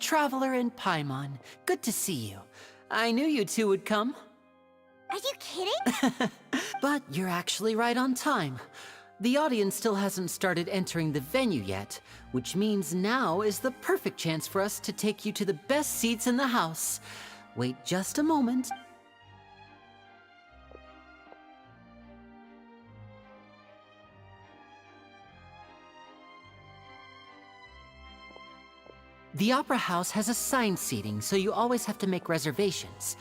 Traveler and Paimon. Good to see you. I knew you two would come. Are you kidding? But you're actually right on time. The audience still hasn't started entering the venue yet, which means now is the perfect chance for us to take you to the best seats in the house. Wait just a moment. The Opera House has assigned seating, so you always have to make reservations.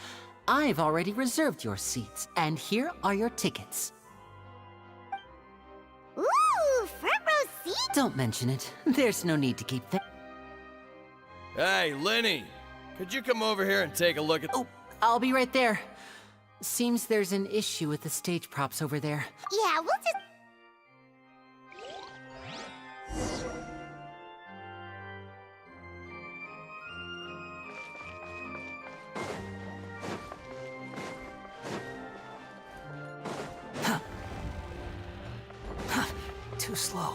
I've already reserved your seats, and here are your tickets. Ooh, front row seat? Don't mention it. There's no need to keep that. Hey, Lenny! Could you come over here and take a look at— Oh, I'll be right there. Seems there's an issue with the stage props over there. Yeah, we'll just... Too slow.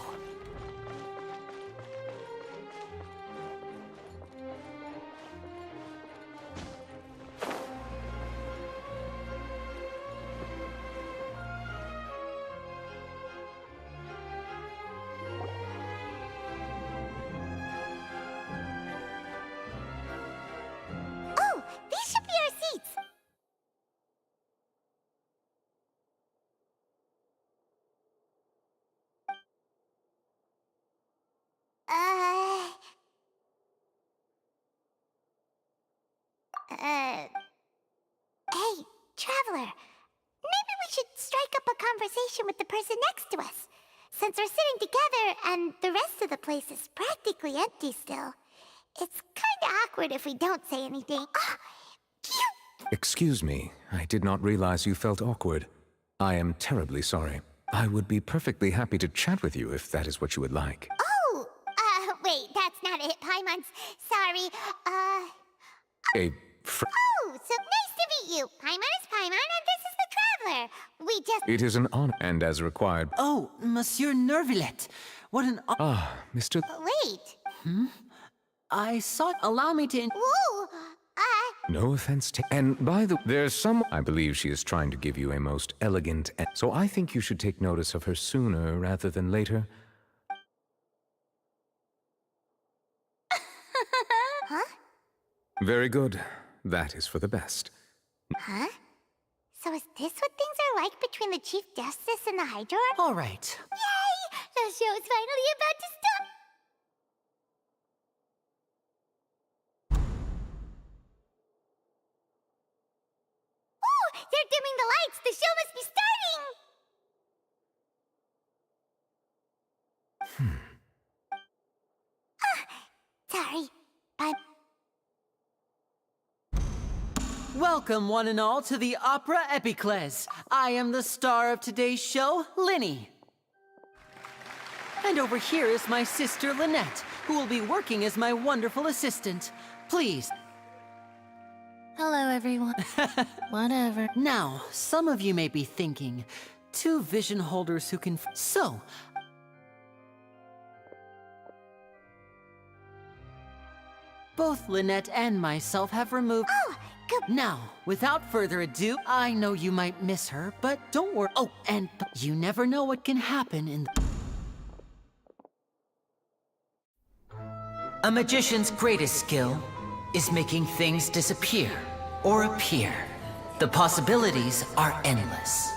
Oh, these should be our seats. Hey, Traveler. Maybe we should strike up a conversation with the person next to us. Since we're sitting together and the rest of the place is practically empty still, it's kinda awkward if we don't say anything. Ah, cute! Excuse me, I did not realize you felt awkward. I am terribly sorry. I would be perfectly happy to chat with you if that is what you would like. Oh, wait, that's not it, Paimons. Sorry, Oh, so nice to meet you. Paimon is Paimon, and this is the Traveler. We just... It is an honor, and as required... Oh, Monsieur Nervillet. What an... Mr. Wait. I saw... Allow me to... Whoa, No offense And by the... There's some... I believe she is trying to give you a most elegant... So I think you should take notice of her sooner rather than later. Huh? Very good. That is for the best. Huh? So is this what things are like between the Chief Justice and the Hydra? All right. Yay! The show's finally about to start! Oh! They're dimming the lights! The show must be starting! Sorry. Bye. Welcome, one and all, to the Opera Epiclese. I am the star of today's show, Linny. And over here is my sister, Lynette, who will be working as my wonderful assistant. Please. Hello, everyone. Whatever. Now, some of you may be thinking, two vision holders who can... So, both Lynette and myself have removed... Oh, good. Now, without further ado, I know you might miss her, but don't worry. Oh, and you never know what can happen in... A magician's greatest skill is making things disappear or appear. The possibilities are endless.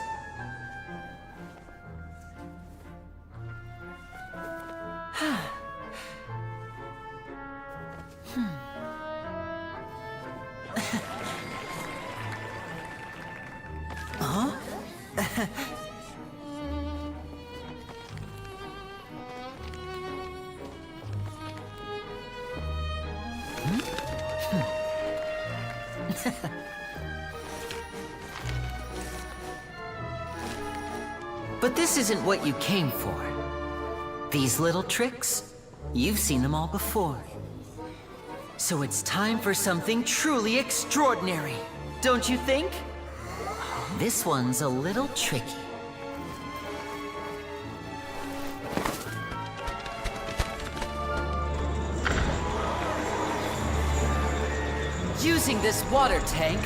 But this isn't what you came for. These little tricks, you've seen them all before. So it's time for something truly extraordinary, don't you think? This one's a little tricky. Using this water tank,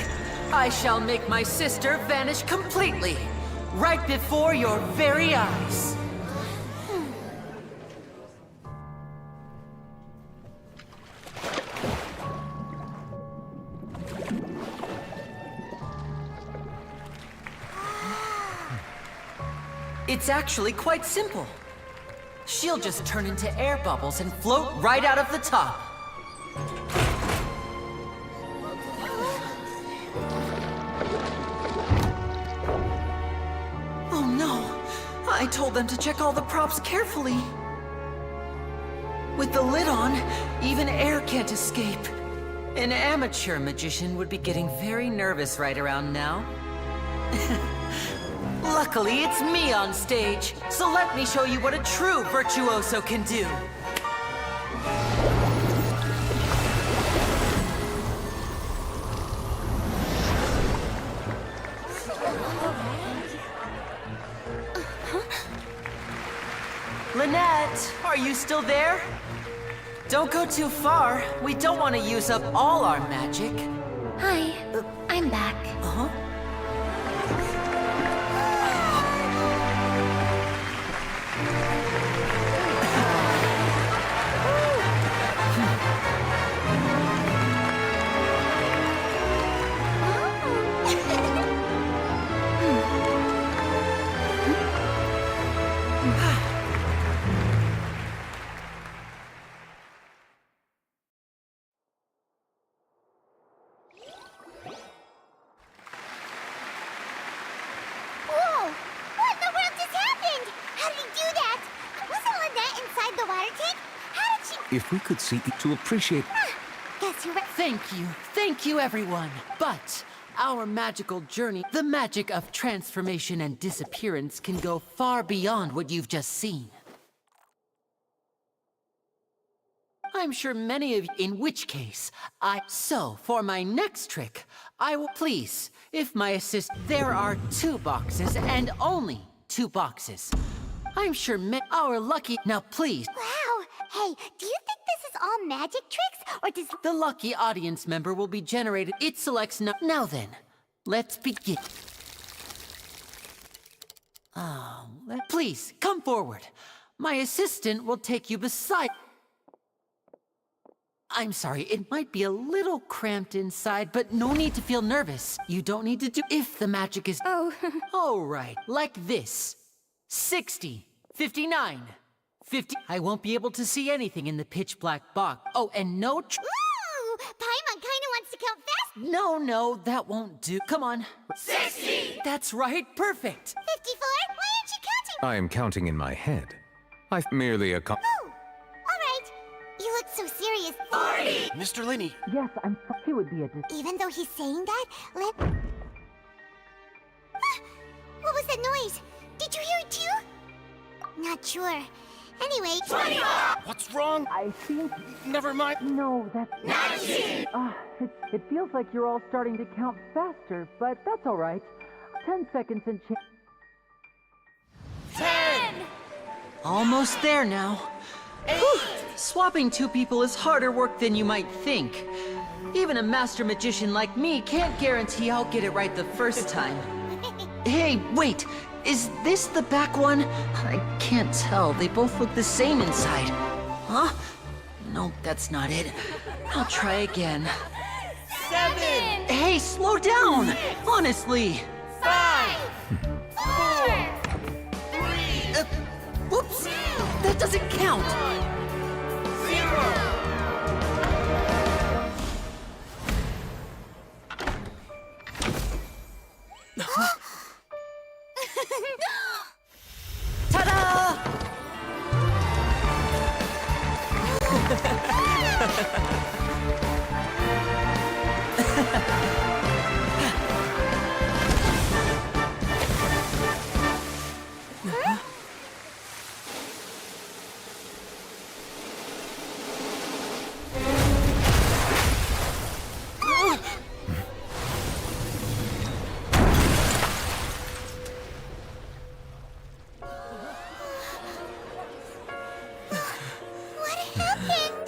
I shall make my sister vanish completely, right before your very eyes. It's actually quite simple. She'll just turn into air bubbles and float right out of the top. Oh no! I told them to check all the props carefully. With the lid on, even air can't escape. An amateur magician would be getting very nervous right around now. Luckily, it's me on stage, so let me show you what a true virtuoso can do. Lynette, are you still there? Don't go too far. We don't want to use up all our magic. Hi, I'm back. Uh-huh. Whoa! What in the world just happened? How did he do that? Wasn't Lynette inside the water tank? How did she... If we could see to appreciate... Guess you're right. Thank you everyone. But our magical journey, the magic of transformation and disappearance can go far beyond what you've just seen. I'm sure many of you, in which case, So, for my next trick, I will please, if my there are 2 boxes and only 2 boxes. I'm sure our lucky, now please, Wow! Hey, do you think this is all magic tricks, or does... the lucky audience member will be generated. It selects now then, let's begin. Please, come forward. My assistant will take you beside... I'm sorry, it might be a little cramped inside, but no need to feel nervous. You don't need to do if the magic is... Oh, All right, like this. 60, 59, 50... I won't be able to see anything in the pitch black box. Oh, and no... Ooh! Paimon kinda wants to count fast. No, that won't do. Come on. 60! That's right, perfect. 54? Why aren't you counting? I am counting in my head. I've merely Oh! Alright. You look so serious. 40! Mr. Linney, Yes, he would be a... Even though he's saying that, Ah! What was that noise? Did you hear it too? Not sure. Anyway... 24! what's wrong? I think... Never mind. No, that's... 19! It feels like you're all starting to count faster, but that's all right. 10 seconds and... 10! Almost there now. Whew. Swapping 2 people is harder work than you might think. Even a master magician like me can't guarantee I'll get it right the first time. Hey, wait! Is this the back one? I can't tell. They both look the same inside. Huh? No, that's not it. I'll try again. 7! Hey, slow down! Honestly! 5! 4! Whoops! That doesn't count! 0! Ta-da! What happened?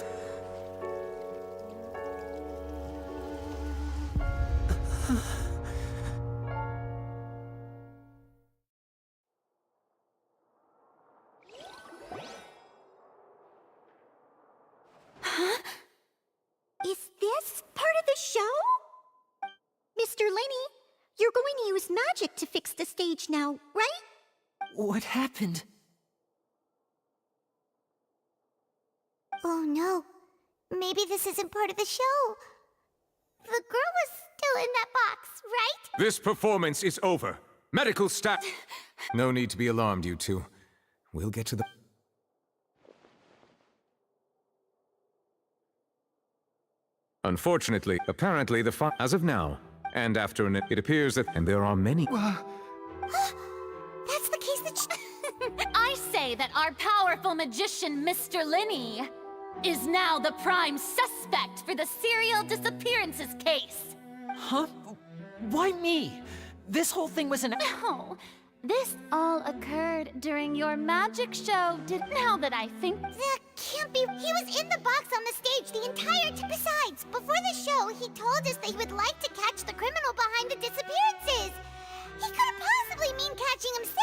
use magic to fix the stage now, right? What happened? Oh no. Maybe this isn't part of the show. The girl was still in that box, right? This performance is over. Medical staff. No need to be alarmed, you two. We'll get to the... Unfortunately, apparently as of now, and after it appears that... And there are many... That's the case that I say that our powerful magician, Mr. Linney, is now the prime suspect for the serial disappearances case. Huh? Why me? This whole thing was an... No, this all occurred during your magic show, now that I think... That can't be. He was in the box on the stage the entire time. Besides, before the show, he told us that he would like to catch the criminal behind the disappearances. He couldn't possibly mean catching himself.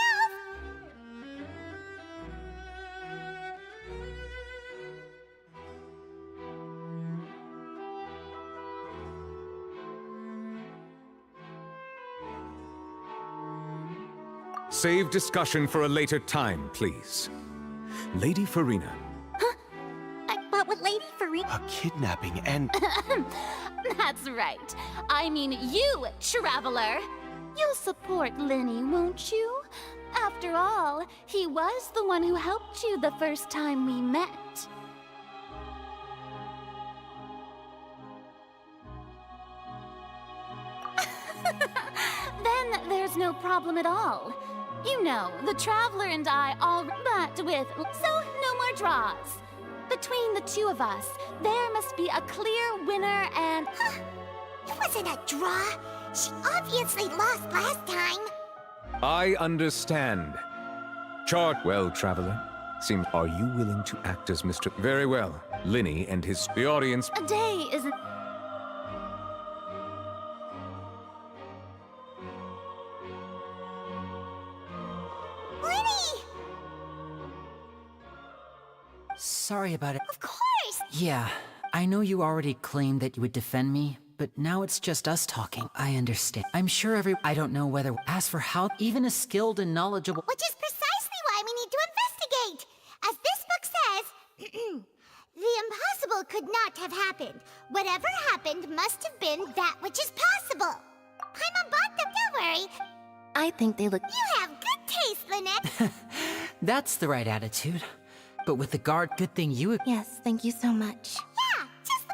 Save discussion for a later time, please. Lady Farina. What with Lady Farina? A kidnapping and... That's right. I mean you, Traveler. You'll support Linney, won't you? After all, he was the one who helped you the first time we met. Then there's no problem at all. You know, the Traveler and I all met with, so no more draws. Between the two of us, there must be a clear winner and... It wasn't a draw. She obviously lost last time. I understand. Well, Traveler. Are you willing to act as Mr... Very well. Linney and the audience... A day isn't... Lenny! Sorry about it. Of course! Yeah, I know you already claimed that you would defend me, but now it's just us talking. I understand. I'm sure I don't know whether... As for how... Even a skilled and knowledgeable... Which is precisely why we need to investigate. As this book says, the impossible could not have happened. Whatever happened must have been that which is possible. I'm about them, don't worry. I think they look... You have good taste, Lynette. That's the right attitude. But with the guard, good thing you... Yes, thank you so much. Yeah, just...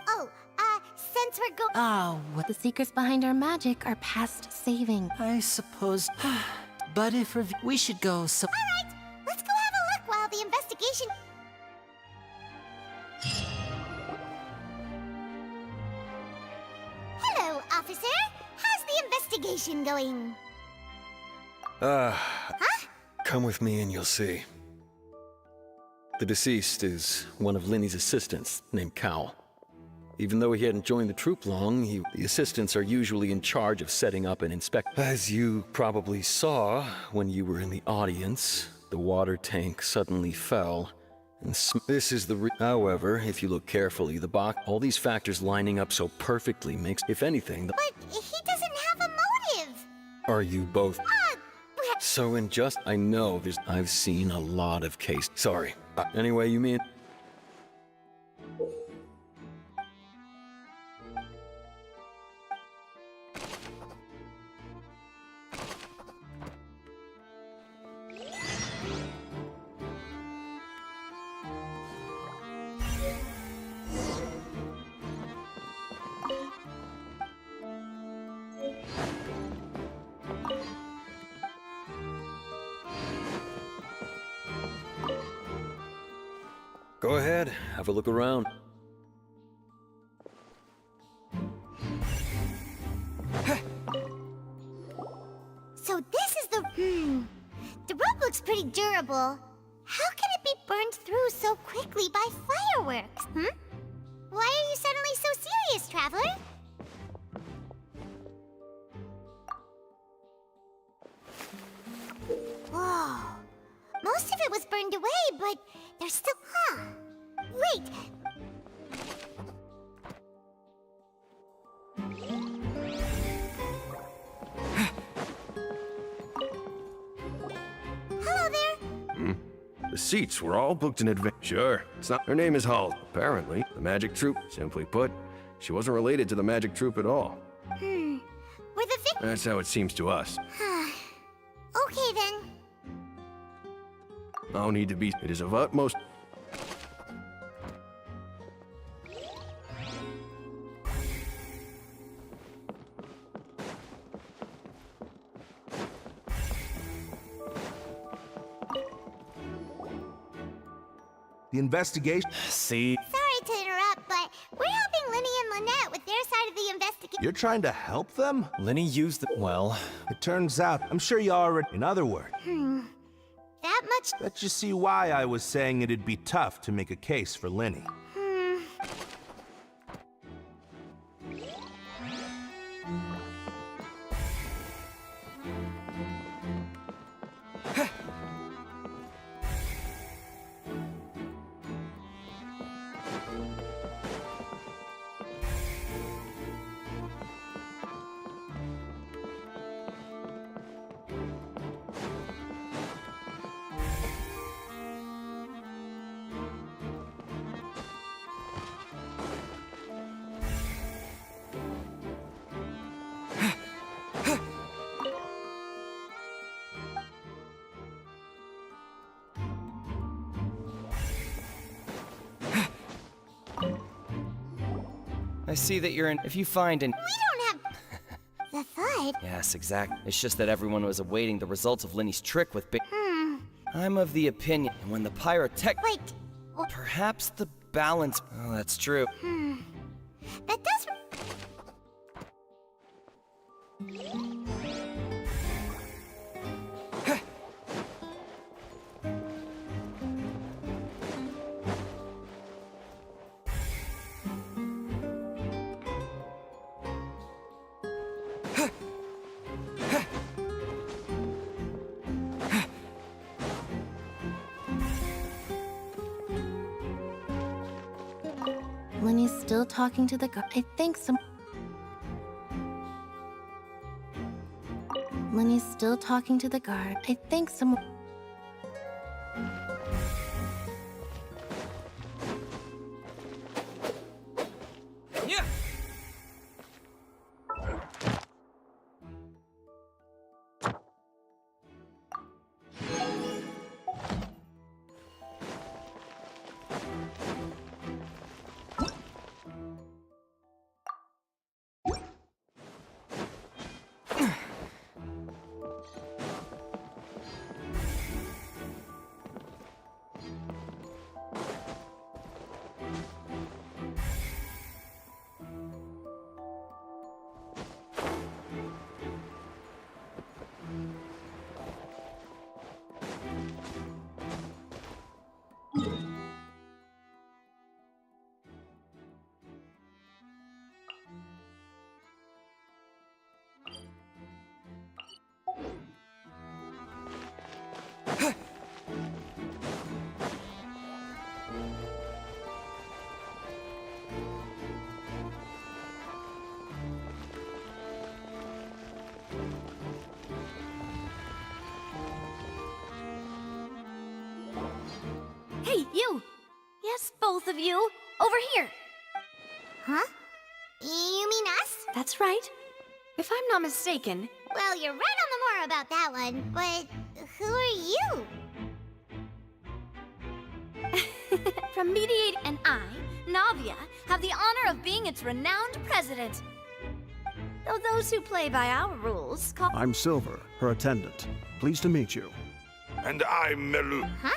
since we're going... Oh, what... The secrets behind our magic are past saving. I suppose... But if we should go so... All right, let's go have a look while the investigation... Hello, officer. How's the investigation going? Come with me and you'll see. The deceased is one of Linney's assistants, named Cal. Even though he hadn't joined the troop long, the assistants are usually in charge of setting up and inspect. As you probably saw when you were in the audience, the water tank suddenly fell. And this is the However, if you look carefully, all these factors lining up so perfectly makes, if anything, But he doesn't have a motive. Are you both? So I know I've seen a lot of cases. Sorry. Anyway, you mean... Go ahead, have a look around. So this is the... The rope looks pretty durable. How can it be burned through so quickly by fireworks, Why are you suddenly so serious, Traveler? Whoa. Most of it was burned away, but there's still... Wait! The seats were all booked in advance. Sure, it's not. Her name is Hull. Apparently, the magic troupe. Simply put, she wasn't related to the magic troupe at all. Were the That's how it seems to us. Okay then. No need to be. It is of utmost. The investigation. See? Sorry to interrupt, but we're helping Linny and Lynette with their side of the investigation. You're trying to help them? Lenny used the. Well, It turns out, I'm sure you already. In other words, That much? that you see why I was saying it'd be tough to make a case for Linny. I see that you're in. If you find an. We don't have the thud. Yes, exactly. It's just that everyone was awaiting the results of Lenny's trick with big. I'm of the opinion when the pyrotech. Wait, Perhaps the balance. Oh, that's true. that does. Lenny's still talking to the guard. I think some. Lenny's still talking to the guard. I think some. Hey, you! Yes, both of you! Over here! Huh? You mean us? That's right. If I'm not mistaken, Well, you're right on the more about that one, but who are you? from Mediate and I, Navia, have the honor of being its renowned president. Though those who play by our rules call. I'm Silver, her attendant. Pleased to meet you. And I'm Melu. Huh?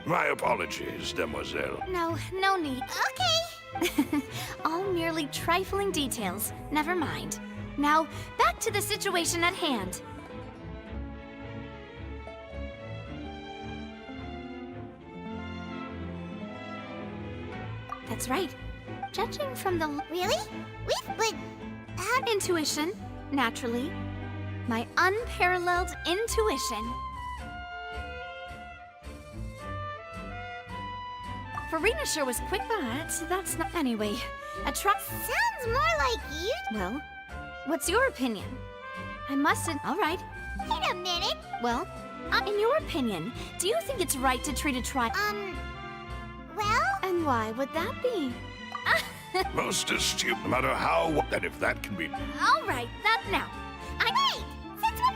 My apologies, demoiselle. No need. Okay. All merely trifling details. Never mind. Now, back to the situation at hand. That's right. Judging from the Really? But how intuition, naturally. My unparalleled intuition. Farina sure was quick, but that's not. Anyway, a truck. sounds more like you? Well, what's your opinion? I mustn't. All right. Wait a minute. Well, In your opinion, do you think it's right to treat a Well? And why would that be? Most astute, no matter how. That if that can be. All right, that now. Wait! Since what?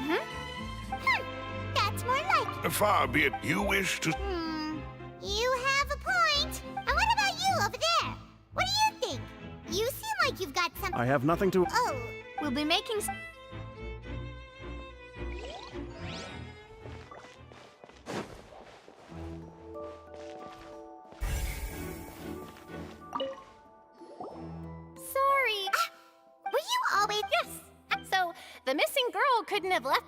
That's more like Far be it you wish to. You have a point. And what about you over there? What do you think? You seem like you've got some. I have nothing to. Oh, We'll be making. Sorry. were you always? Yes. So the missing girl couldn't have left.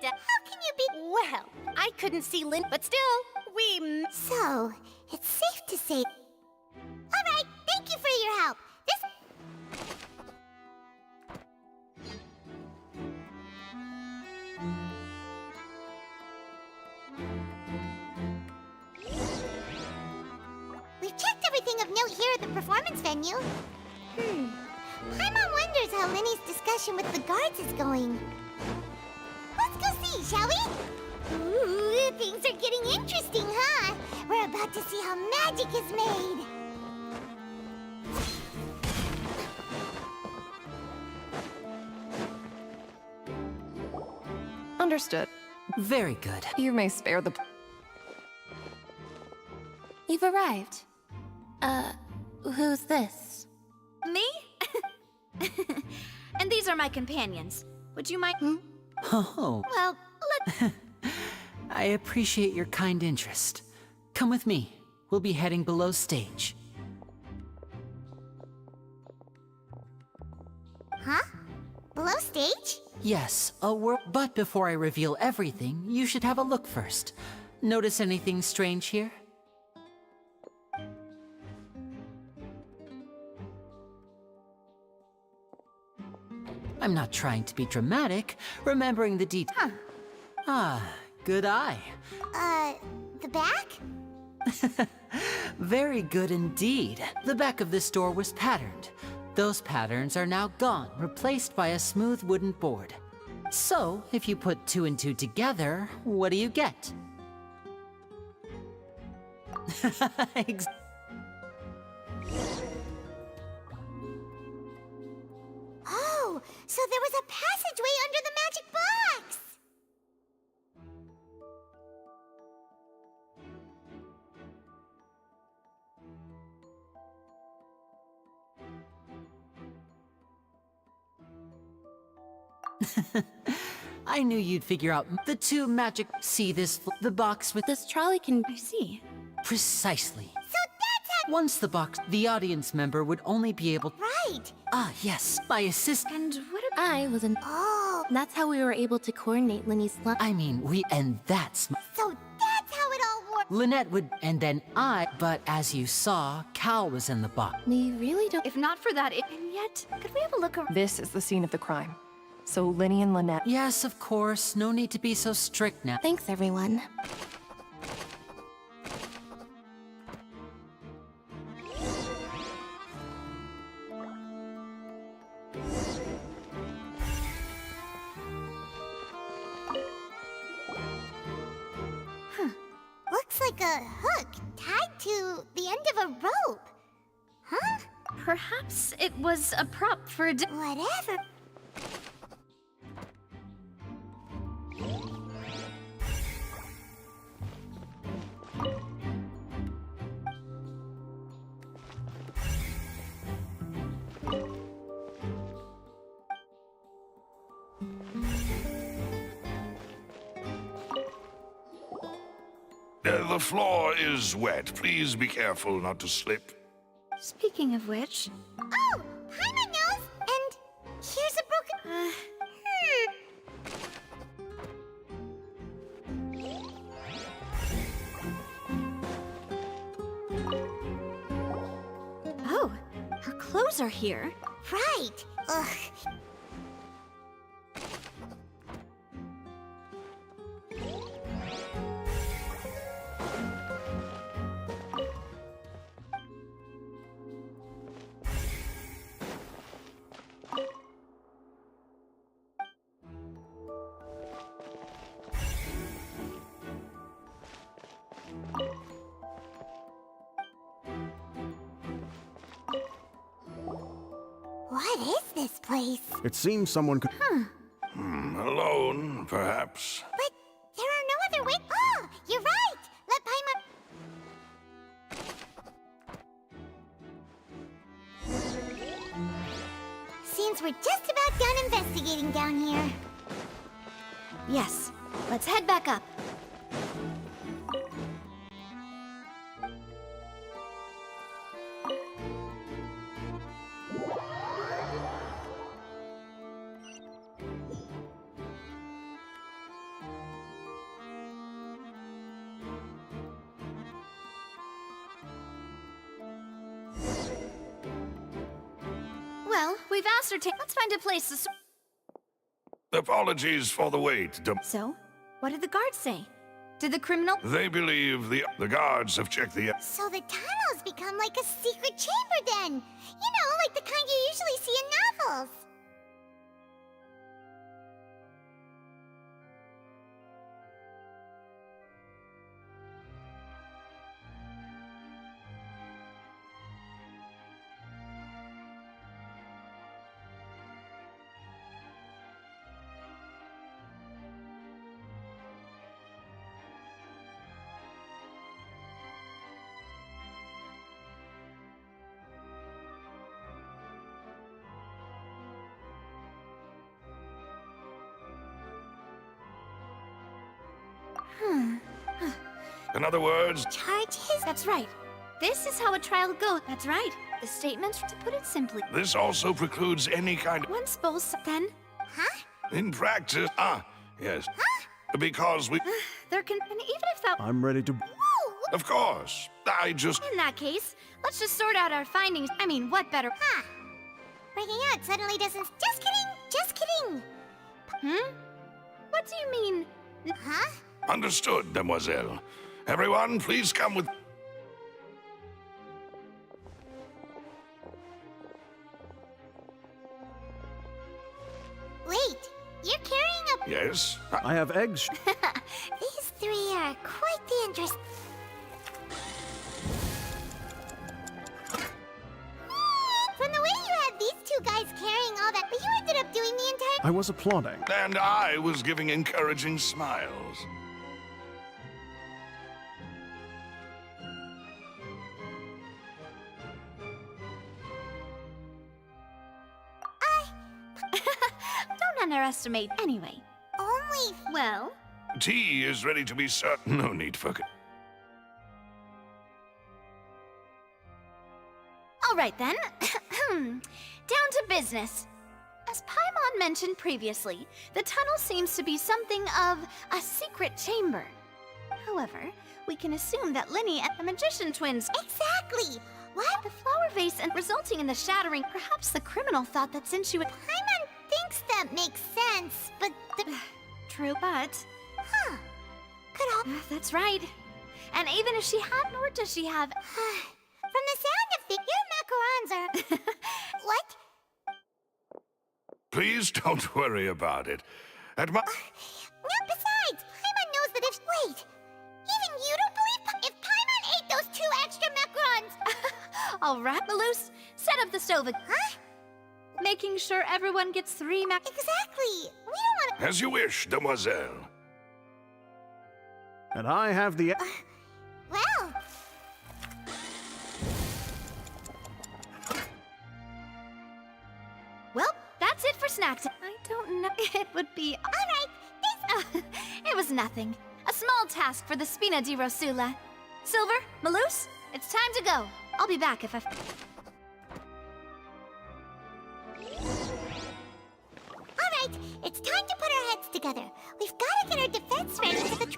How can you be? Well, I couldn't see Lynn, but still, we. So, it's safe to say. Alright, thank you for your help. We've checked everything of note here at the performance venue. Paimon wonders how Linny's discussion with the guards is going. Let's go see, shall we? Ooh, things are getting interesting, huh? We're about to see how magic is made. Understood. Very good. You may spare the... You've arrived. Who's this? Me? And these are my companions. Would you mind? Oh, Well, let. I appreciate your kind interest. Come with me. We'll be heading below stage. Huh? Below stage? Yes, but before I reveal everything, you should have a look first. Notice anything strange here? I'm not trying to be dramatic, remembering the detail. Ah, good eye. The back? Very good indeed. The back of this door was patterned. Those patterns are now gone, replaced by a smooth wooden board. So, if you put 2 and 2 together, what do you get? Oh, so there was a passageway under the magic box! I knew you'd figure out the 2 magic. See this? The box with This trolley can. I see. precisely. So that's how. Once the box, the audience member would only be able. Right! Ah, yes, my assistant. And what about. I was in. Oh, That's how we were able to coordinate Linny's lunch. I mean, and that's. so that's how it all works. Lynette would, and then but as you saw, Cal was in the box. We really don't. If not for that, and yet, could we have a look around? This is the scene of the crime. So Linny and Lynette... Yes, of course, no need to be so strict now. Thanks, everyone. Looks like a hook tied to the end of a rope. Huh? Perhaps it was a prop for a. Whatever. The floor is wet. Please be careful not to slip. Speaking of which. Oh, Paimon knows, and here's a broken. Oh, her clothes are here. Right. Ugh. place. It seems someone could. Alone, perhaps. But there are no other ways. Oh, you're right! Let Paimon. Seems we're just about done investigating down here. Yes, let's head back up. Well, we've ascertained. Let's find a place to. Apologies for the wait. So, what did the guards say? Did the criminal? They believe the guards have checked the. So the tunnels become like a secret chamber then. You know, like the kind you usually see in novels. In other words, Charges? That's right. This is how a trial goes. That's right. The statement, to put it simply. this also precludes any kind of. Once both, then Huh? In practice. Yes. Because we. there can. And even if that. I'm ready to. Whoa! Of course. I just. In that case, let's just sort out our findings. I mean, what better? Huh. Breaking out suddenly doesn't. Just kidding! Just kidding! What do you mean? Huh? Understood, demoiselle. Everyone, please come with. Wait, you're carrying a. Yes? I have eggs. These three are quite the interest. From the way you had these two guys carrying all that, but you ended up doing the entire. I was applauding. And I was giving encouraging smiles. Don't underestimate. Anyway. Only. Well, Tea is ready to be served. No need for. all right then. Down to business. As Paimon mentioned previously, the tunnel seems to be something of a secret chamber. However, we can assume that Linny and the magician twins. Exactly! What? The flower vase and resulting in the shattering. Perhaps the criminal thought that since she would. Paimon thinks that makes sense, but the. True, but. Huh. Could all. That's right. And even if she had, nor does she have. From the sound of things, your macarons are. What? Please don't worry about it. At my. No, besides, Paimon knows that if. Wait! Even you don't believe if Paimon ate those 2 extra macarons! All right, Malus, set up the stove. Huh? Making sure everyone gets 3 Exactly! We don't want to. As you wish, demoiselle. And I have the. Well. Well, that's it for snacks. I don't know. It would be. Alright, this. It was nothing. A small task for the Spina di Rosula. Silver, Malus, it's time to go. I'll be back if I. Alright, it's time to put our heads together. We've got to get our defense ready for the.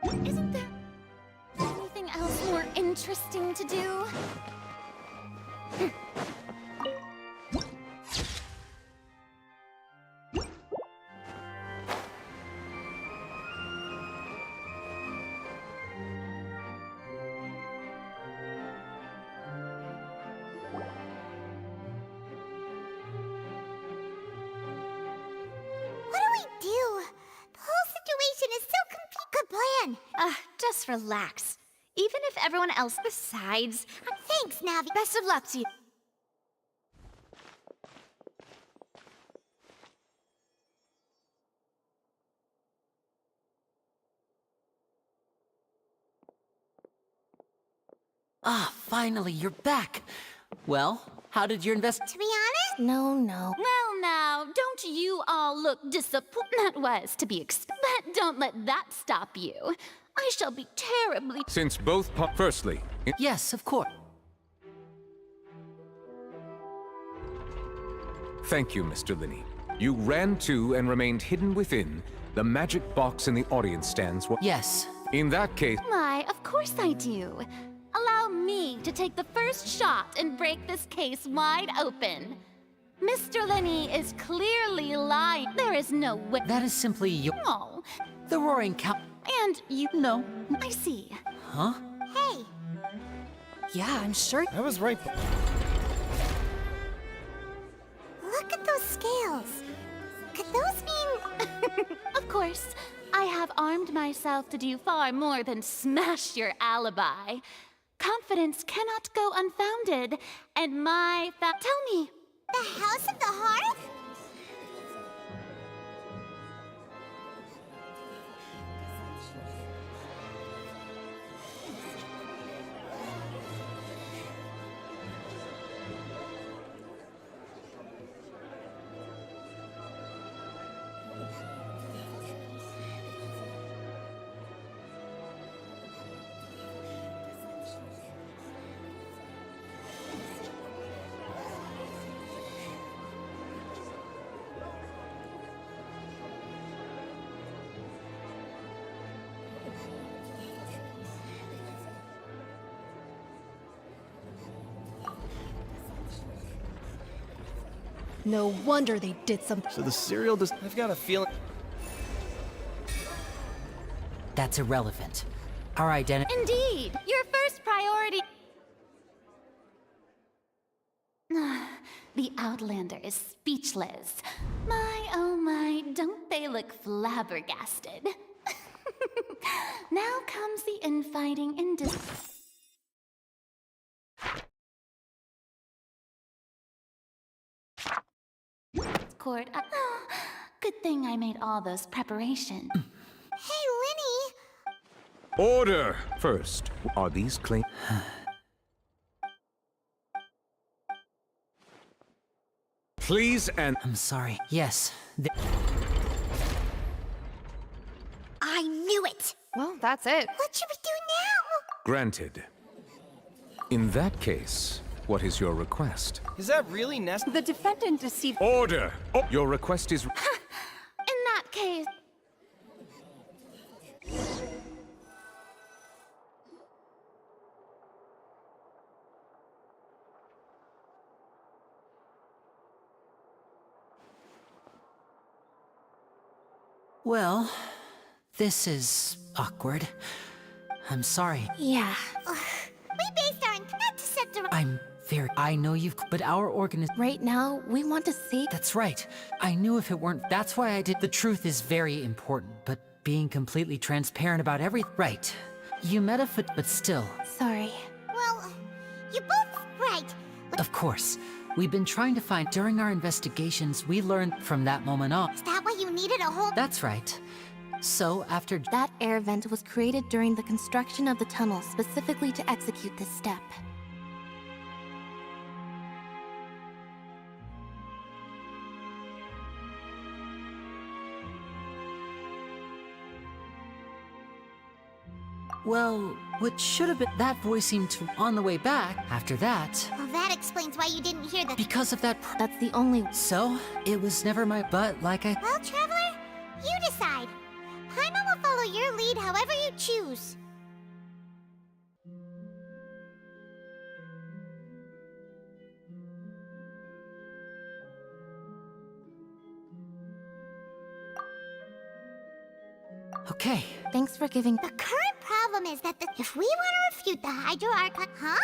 Isn't there anything else more interesting to do? What do we do? The whole situation is so confusing. Good plan. Just relax. Even if everyone else decides, Thanks, Navi. best of luck to you. Ah, finally, you're back. Well, how did your To be honest, No. Well, now, don't you all look disappointed? That was to be expected. But don't let that stop you. I shall be terribly. Since both firstly, Yes, of course. thank you, Mr. Linney. You ran to and remained hidden within the magic box in the audience stands. Yes. In that case, Why, of course I do. Allow me to take the first shot and break this case wide open. Mr. Lenny is clearly lying. There is no way. That is simply your. Oh, The Roaring Cow. and you No. I see. Huh? hey, Yeah, I'm sure. I was right. look at those scales. Could those mean... Of course, I have armed myself to do far more than smash your alibi. Confidence cannot go unfounded, and my tell me, The House of the Hearth? No wonder they did something. So the cereal does. I've got a feeling. That's irrelevant. Our identity. indeed, your first priority. The Outlander is speechless. My, oh my, don't they look flabbergasted? Now comes the infighting and discord. Good thing I made all those preparations. Hey, Linny. order! First, are these claims? Please and I'm sorry. Yes. I knew it. Well, that's it. What should we do now? granted. In that case, what is your request? Is that really necessary? The defendant deceived. Order! Oh, your request is. In that case, Well, this is awkward. I'm sorry. Yeah. We based our intent to set the... I know you've... But our organism... Right now, we want to see. That's right. I knew if it weren't... That's why I did... The truth is very important, but being completely transparent about everything... Right. You met a foot, but still... Sorry. Well, you're both right. Of course. We've been trying to find... During our investigations, we learned from that moment on... Is that why you needed a whole... That's right. So, after... That air vent was created during the construction of the tunnel specifically to execute this step. Well, what should have been... That voice seemed to... On the way back, after that... Well, that explains why you didn't hear the... Because of that... That's the only... So, it was never my... But, like I... Well, Traveler, you decide. Paimon will follow your lead however you choose. Okay. Thanks for giving... The current problem is that if we want to refute the Hydro Archive... Huh?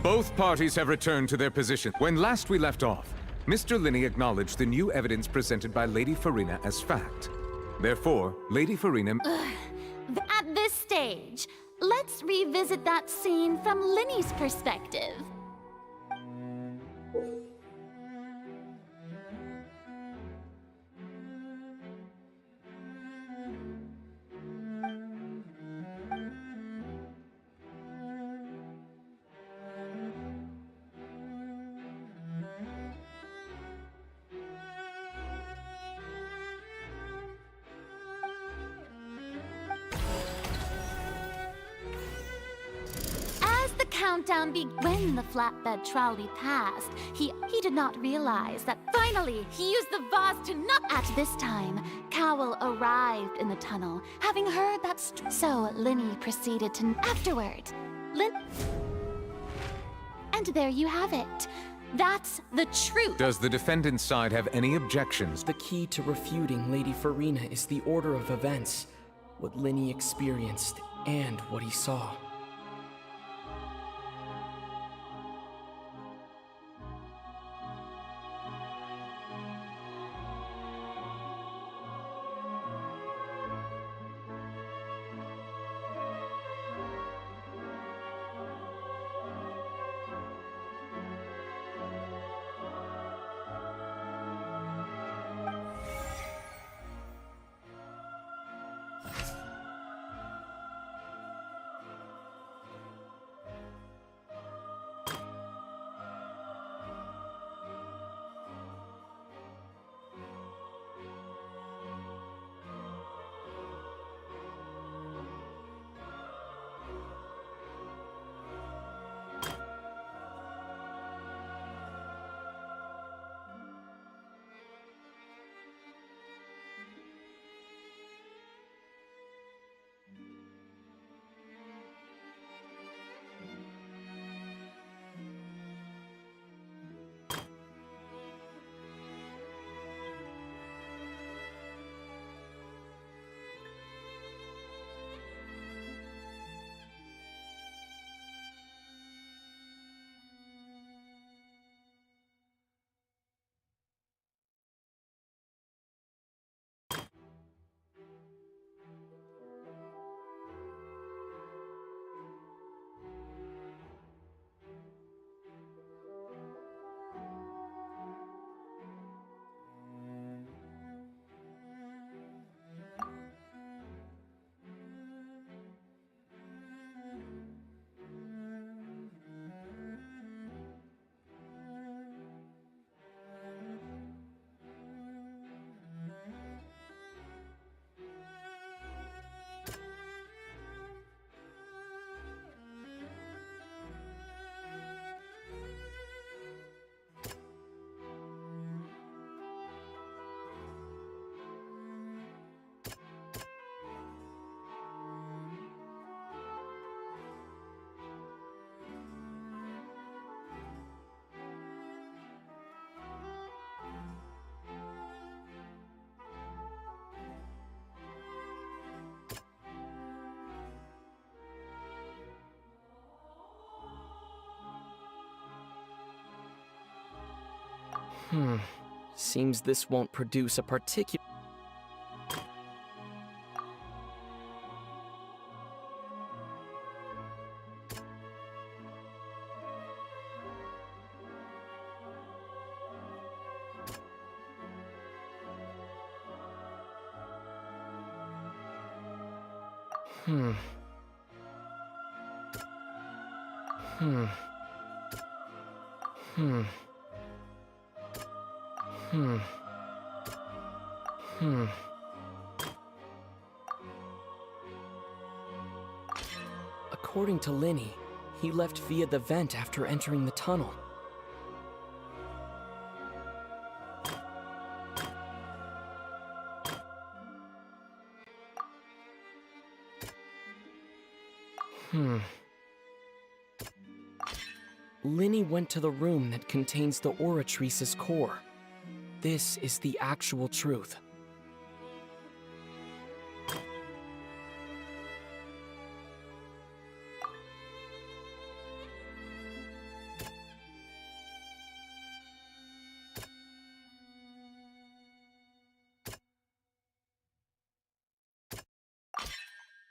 Both parties have returned to their position. When last we left off, Mr. Linney acknowledged the new evidence presented by Lady Farina as fact. Therefore, Lady Farina... At this stage, let's revisit that scene from Linney's perspective. Countdown when the flatbed trolley passed, he did not realize that finally he used the vase to knock. At this time, Cowell arrived in the tunnel, having heard that so Linny proceeded to afterward. And there you have it. That's the truth. Does the defendant's side have any objections? The key to refuting Lady Farina is the order of events, what Linny experienced and what he saw. Seems this won't produce a particular... According to Linny, he left via the vent after entering the tunnel. Linny went to the room that contains the Oratrice's core. This is the actual truth.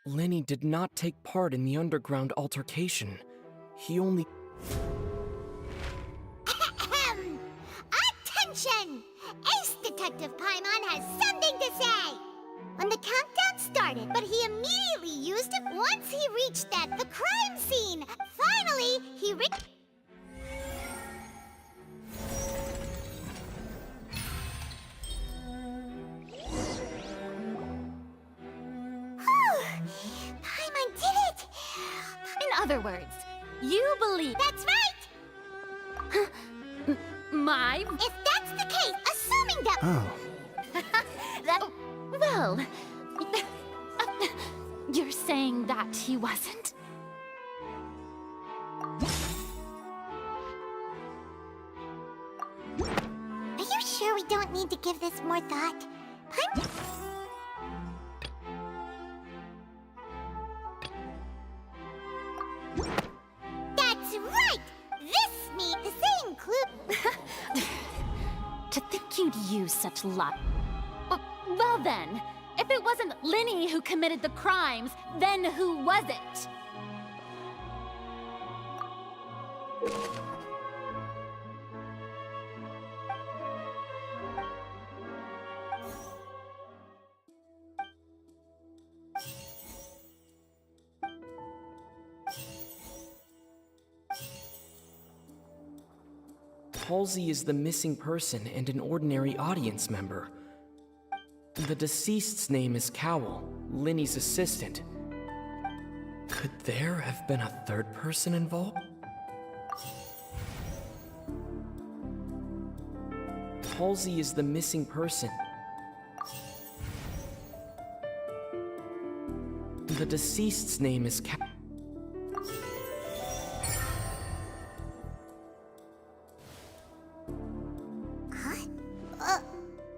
Linny did not take part in the underground altercation. He only... Attention! Ace Detective Paimon has something to say! When the countdown started, but he immediately used it once he reached the crime scene! Finally, he Paimon did it! In other words, you believe... That's right! My... If that's the case, assuming that... Oh. that... Well... You're saying that he wasn't? Are you sure we don't need to give this more thought? That's right! This means the same clue... To think you'd use such luck. Well then, if it wasn't Linny who committed the crimes, then who was it? Halsey is the missing person and an ordinary audience member. The deceased's name is Cowell, Linny's assistant. Could there have been a third person involved? Halsey is the missing person. The deceased's name is Cowell.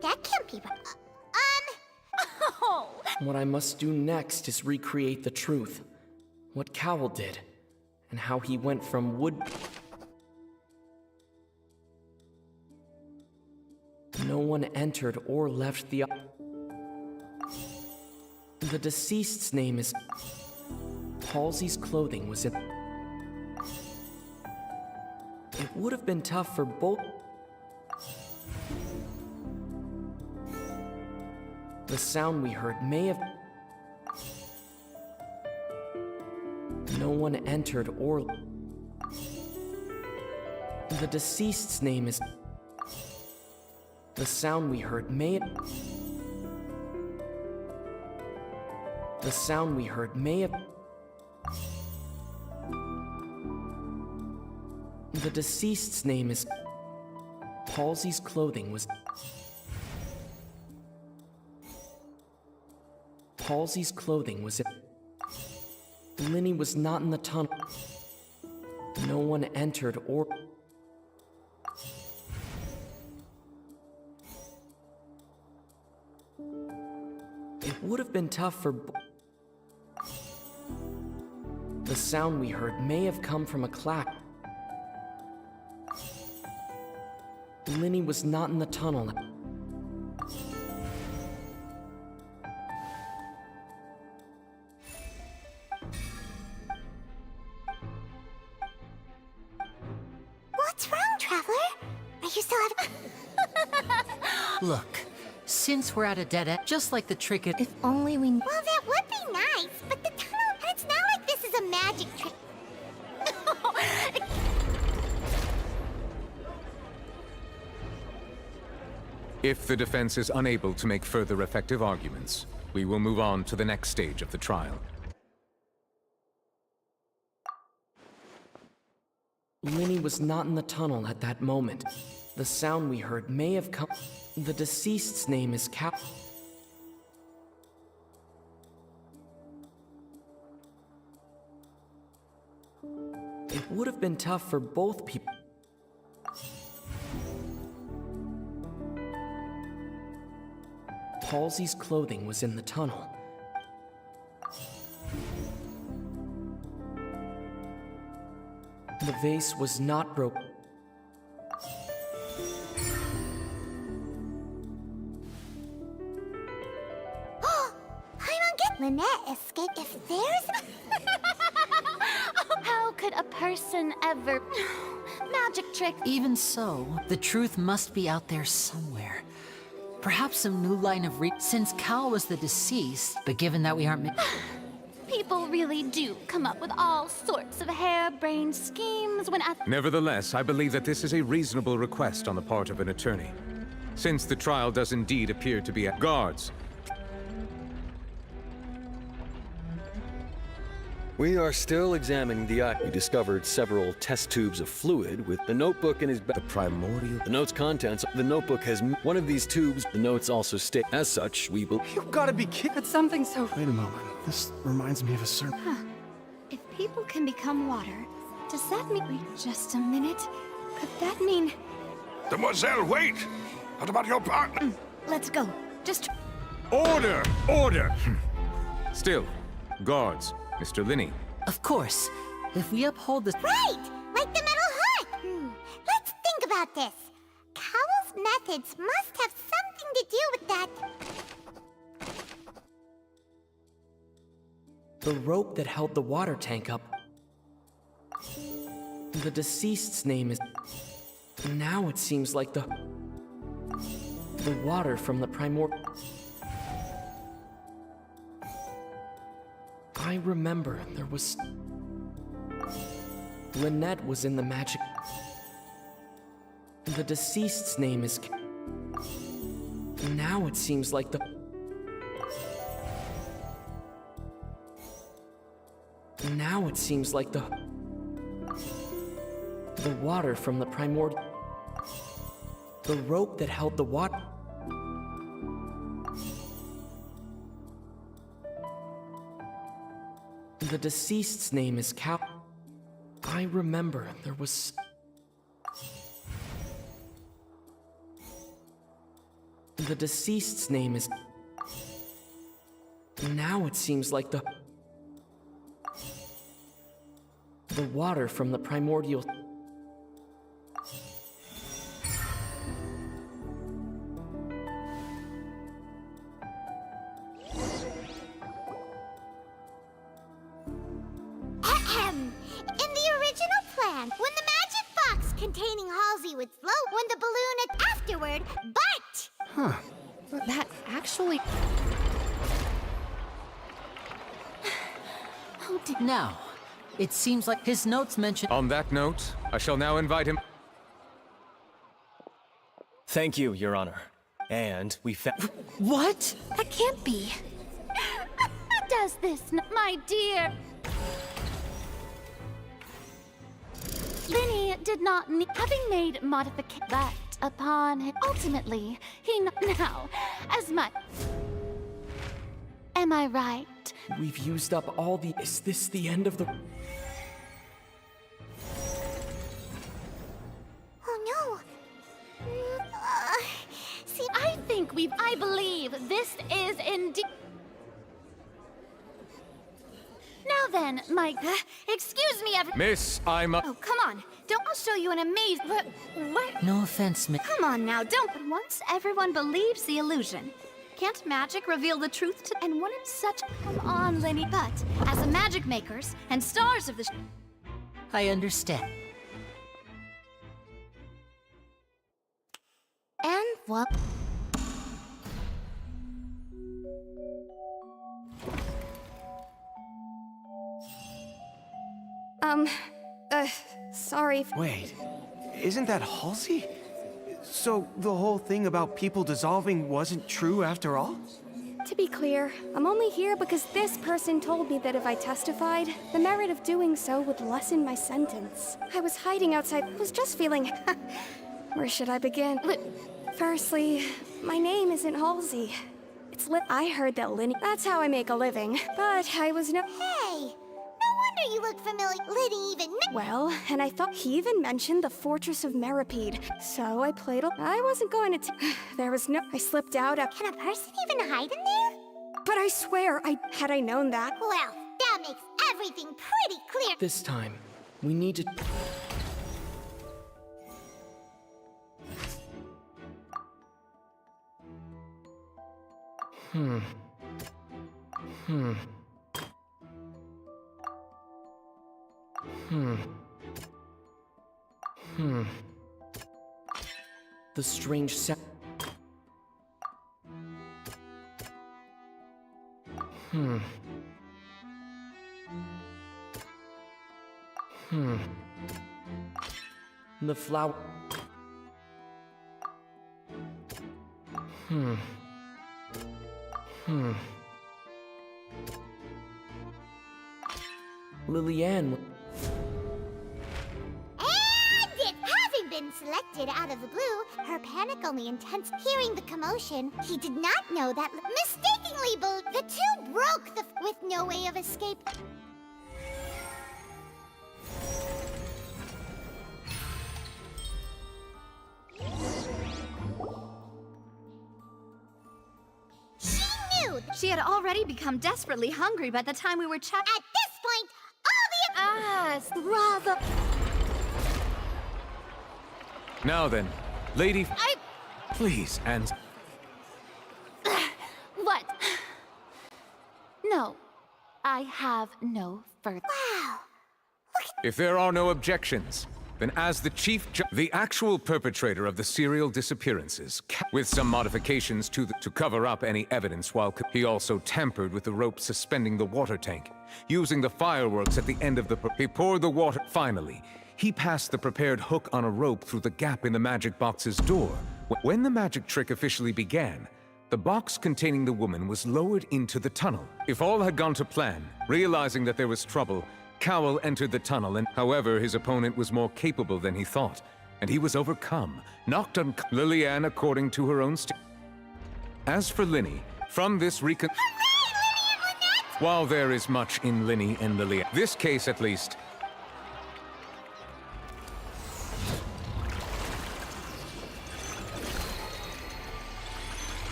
That can't be right. What I must do next is recreate the truth. What Cowell did, and how he went from wood... No one entered or left the... The deceased's name is... Halsey's clothing was in... It would have been tough for both... The sound we heard may have... No one entered or... The deceased's name is... The sound we heard may have... The sound we heard may have... The deceased's name is... Halsey's clothing was... Halsey's clothing was... Linny was not in the tunnel. No one entered or... It would have been tough for... The sound we heard may have come from a clack. Linny was not in the tunnel. What's wrong, Traveler? Are you still having... Look, since we're at a dead end, just like the trick at... If only we... Well, that would be nice, but the tunnel... It's not like this is a magic trick. If the defense is unable to make further effective arguments, we will move on to the next stage of the trial. Linny was not in the tunnel at that moment. The sound we heard may have come... The deceased's name is Cal... It would have been tough for both people. Halsey's clothing was in the tunnel. The vase was not broken. Lynette escaped. If there's... How could a person ever... Magic trick. Even so, the truth must be out there somewhere. Perhaps some new line of since Cal was the deceased, but given that we aren't... People really do come up with all sorts of harebrained schemes when at... Nevertheless, I believe that this is a reasonable request on the part of an attorney. Since the trial does indeed appear to be at guards. We are still examining the eye. We discovered several test tubes of fluid with the notebook in his bag. The primordial. The note's contents. The notebook has one of these tubes. The notes also state. As such, we will. You've got to be kidding. But something so... Wait a moment. This reminds me of a certain... If people can become water, does that mean... Wait just a minute. Could that mean... Demoiselle, wait! What about your partner? Let's go. Just... Order! Order! Still, guards. Mr. Linny. Of course. If we uphold this... Right! Like the metal hood! Let's think about this. Cowell's methods must have something to do with that. The rope that held the water tank up. The deceased's name is... Now it seems like the water from the primordial... I remember there was... Lynette was in the magic... The deceased's name is... Now it seems like the... Now it seems like the water from the primordial... The rope that held the water... The deceased's name is Cal... I remember there was... The deceased's name is... Now it seems like the water from the primordial... containing Halsey would float when the balloon afterward, but... That actually... Now, it seems like his notes mention... On that note, I shall now invite him... Thank you, Your Honor. And we found... What? That can't be. Does this, my dear... Linny did not need, having made modification, but upon it, ultimately, he now, as much. Am I right? We've used up all the... Is this the end of the... Oh no. See, I think I believe this is indeed... Now then, my... excuse me, Miss, I'm Oh, come on. I'll show you an amazing... What? No offense, Miss. Come on now, don't... But once everyone believes the illusion, can't magic reveal the truth to... And wouldn't such... Come on, Linny. But, as the magic makers and stars of the... I understand. And what? Sorry. Wait, isn't that Halsey? So the whole thing about people dissolving wasn't true after all? To be clear, I'm only here because this person told me that if I testified, the merit of doing so would lessen my sentence. I was hiding outside, was just feeling... Where should I begin? Firstly, my name isn't Halsey. It's I heard that Linny... That's how I make a living. But I was no... Hey! No wonder you look familiar. Liddy even... Well, and I thought he even mentioned the Fortress of Meripede. So I played I wasn't going to there was no... I slipped out Can a person even hide in there? But I swear, had I known that... Well, that makes everything pretty clear. This time, we need to... The strange sound... The flower... Liliane... And it, having been selected out of the blue, her panic only intense. Hearing the commotion, he did not know that mistakenly the two broke with no way of escape. She knew She had already become desperately hungry by the time we were at this point all the... rather... Now then, lady... Please, and... What? No. I have no further... Wow. If there are no objections, then as the the actual perpetrator of the serial disappearances, with some modifications to cover up any evidence while he also tampered with the rope suspending the water tank. Using the fireworks at the end of he poured the water. Finally, he passed the prepared hook on a rope through the gap in the magic box's door. When the magic trick officially began, the box containing the woman was lowered into the tunnel. If all had gone to plan, realizing that there was trouble, Cowell entered the tunnel, and however, his opponent was more capable than he thought, and he was overcome, knocked on Liliane according to her own As for Linny, from this while there is much in Linny and Liliane, this case at least,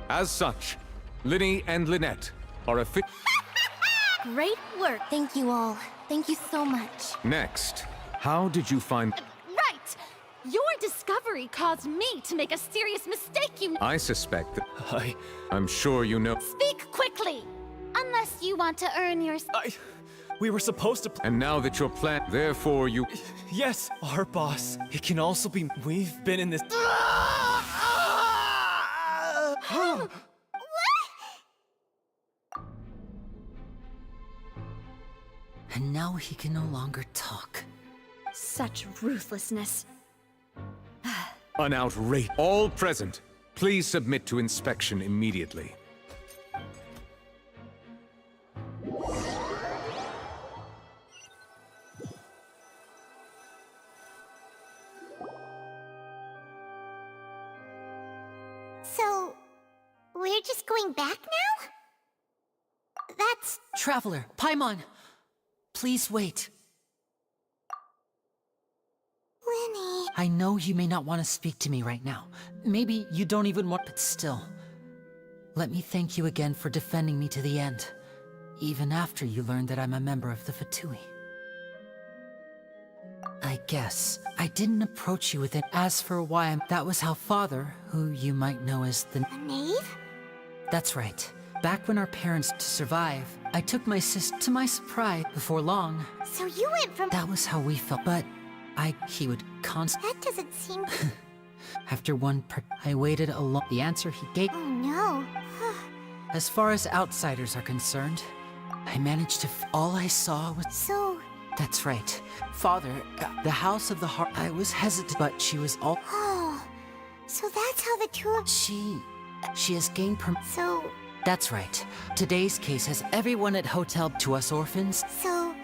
as such, Linny and Lynette are a Great work. Thank you all. Thank you so much. Next, how did you find... Right! Your discovery caused me to make a serious mistake, you... I suspect that... I'm sure you know... Speak quickly! Unless you want to earn your... We were supposed to... And now that your plan... Therefore you... Yes, our boss. It can also be... We've been in this... And now he can no longer talk. Such ruthlessness. An outrage. All present, please submit to inspection immediately. So, we're just going back now? That's... Traveler, Paimon, please wait. Well... Lenny. I know you may not want to speak to me right now. Maybe you don't even want, but still. Let me thank you again for defending me to the end, even after you learned that I'm a member of the Fatui. I guess I didn't approach you with it. As for why that was how Father, who you might know as the Knave? That's right. Back when our parents to survive, I took my sister to my surprise before long. So you went from— That was how we felt, but he would That doesn't seem— After I waited a long— The answer he gave— Oh no. As far as outsiders are concerned, I managed to all I saw was— So— That's right. Father, the House of the Heart— I was hesitant, but she was all— Oh. So that's how the two of— She has gained So— That's right. Today's case has everyone at Hotel to us orphans. So,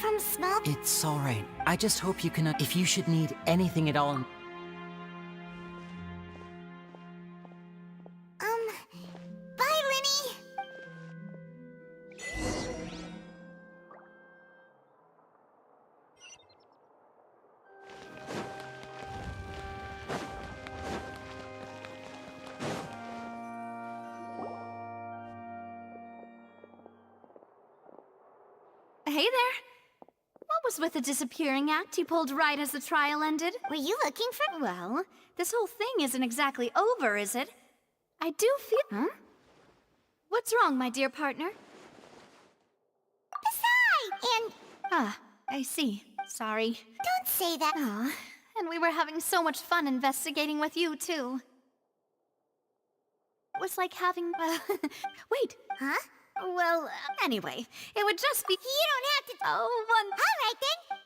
from small— It's all right. I just hope you can— if you should need anything at all— Bye, Lenny! Hey there. What was with the disappearing act you pulled right as the trial ended? Were you looking for— Well, this whole thing isn't exactly over, is it? I do feel— Huh? What's wrong, my dear partner? Besides! And— Ah, I see. Sorry. Don't say that. Aw, and we were having so much fun investigating with you, too. It was like having— wait. Huh? Well, anyway, it would just be— You don't have to— Oh, one— All right, then.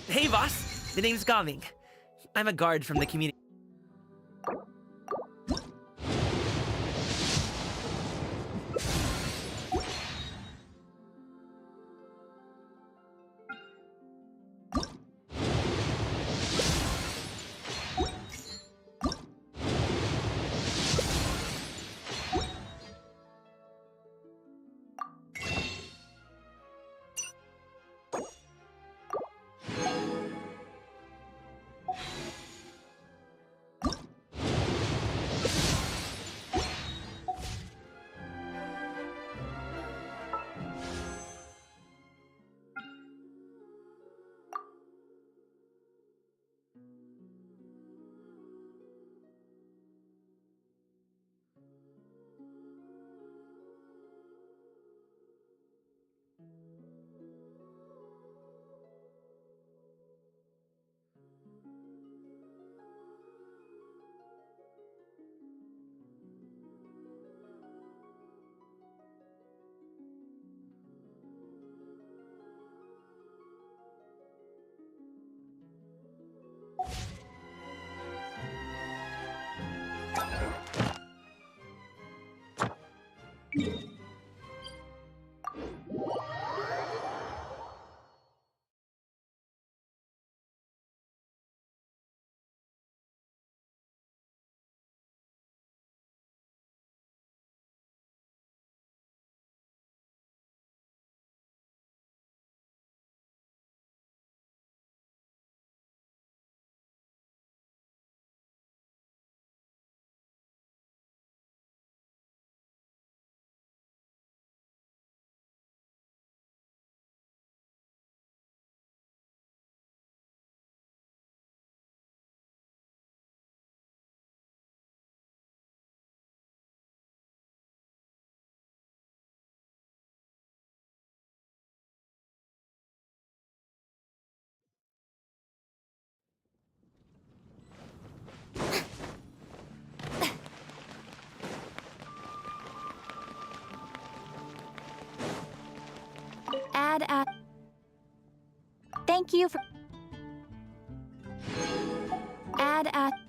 Hey, boss. The name's Gaming. I'm a guard from the community. Thank you for... Add at...